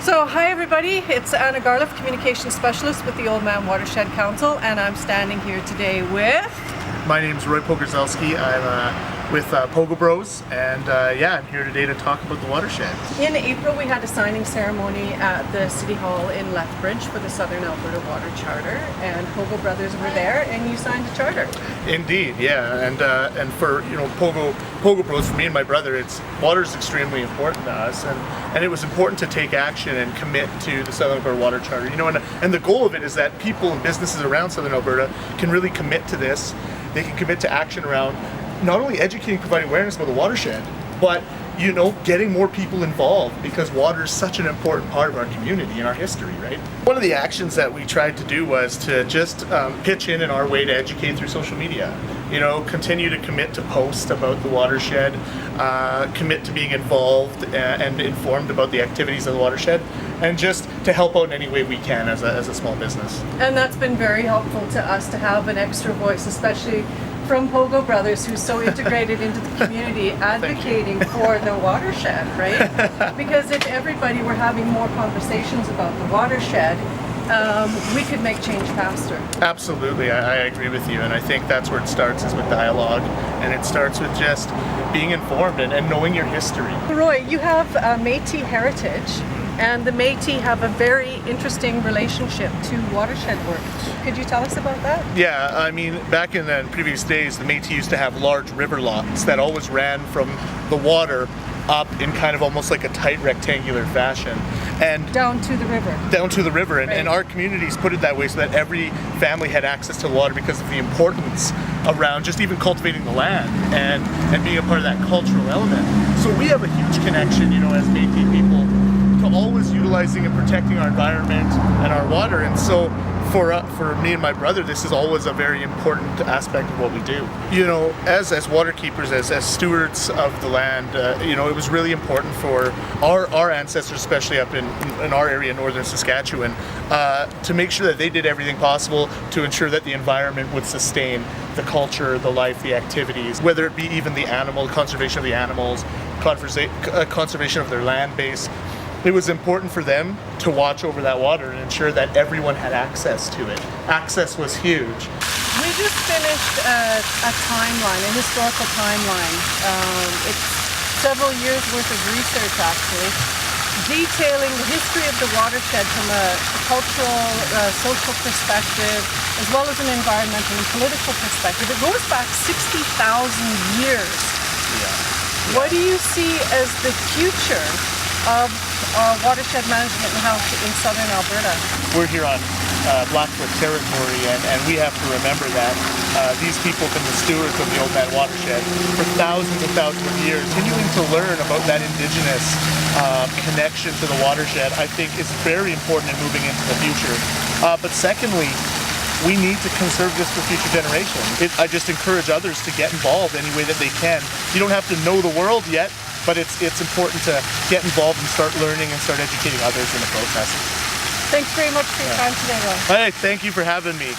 So hi everybody, it's Anna Garliff, Communication Specialist with the Oldman Watershed Council, and I'm standing here today with... My name's Roy Pogorzelski. I'm with Pogo Bros, and I'm here today to talk about the watershed. In April we had a signing ceremony at the City Hall in Lethbridge for the Southern Alberta Water Charter, and Pogo Brothers were there, and you signed a charter. Indeed, yeah, and for Pogo Bros, for me and my brother, water is extremely important to us, and it was important to take action and commit to the Southern Alberta Water Charter. And the goal of it is that people and businesses around Southern Alberta can really commit to this. They can commit to action around not only educating, providing awareness about the watershed, but getting more people involved, because water is such an important part of our community and our history, right? One of the actions that we tried to do was to just pitch in our way to educate through social media. Continue to commit to post about the watershed, commit to being involved and informed about the activities of the watershed, and just to help out in any way we can as a small business. And that's been very helpful to us to have an extra voice, especially from Pogo Brothers, who's so integrated into the community, advocating for the watershed, right? Because if everybody were having more conversations about the watershed, we could make change faster. Absolutely, I agree with you, and I think that's where it starts, is with dialogue, and it starts with just being informed and knowing your history. Roy, you have Métis heritage, and the Métis have a very interesting relationship to watershed work. Could you tell us about that? Yeah, I mean, back in the previous days, the Métis used to have large river lots that always ran from the water up in kind of almost like a tight rectangular fashion. And down to the river. And, right. and our communities put it that way so that every family had access to water, because of the importance around just even cultivating the land and being a part of that cultural element. So we have a huge connection, as Métis people, to always utilizing and protecting our environment and our water. And so for me and my brother, this is always a very important aspect of what we do. As water keepers, as stewards of the land, it was really important for our ancestors, especially up in our area, northern Saskatchewan, to make sure that they did everything possible to ensure that the environment would sustain the culture, the life, the activities, whether it be even the conservation of the animals, conservation of their land base. It was important for them to watch over that water and ensure that everyone had access to it. Access was huge. We just finished a timeline, a historical timeline. It's several years worth of research, actually, detailing the history of the watershed from a cultural, social perspective, as well as an environmental and political perspective. It goes back 60,000 years. Yeah. What do you see as the future of watershed management and health in Southern Alberta? We're here on Blackfoot territory, and we have to remember that these people have been the stewards of the Oldman watershed for thousands and thousands of years. Continuing to learn about that Indigenous connection to the watershed, I think, is very important in moving into the future. But secondly, we need to conserve this for future generations. I just encourage others to get involved any way that they can. You don't have to know the world yet, but it's important to get involved and start learning and start educating others in the process. Thanks very much for your time today, Roy. Hey, thank you for having me.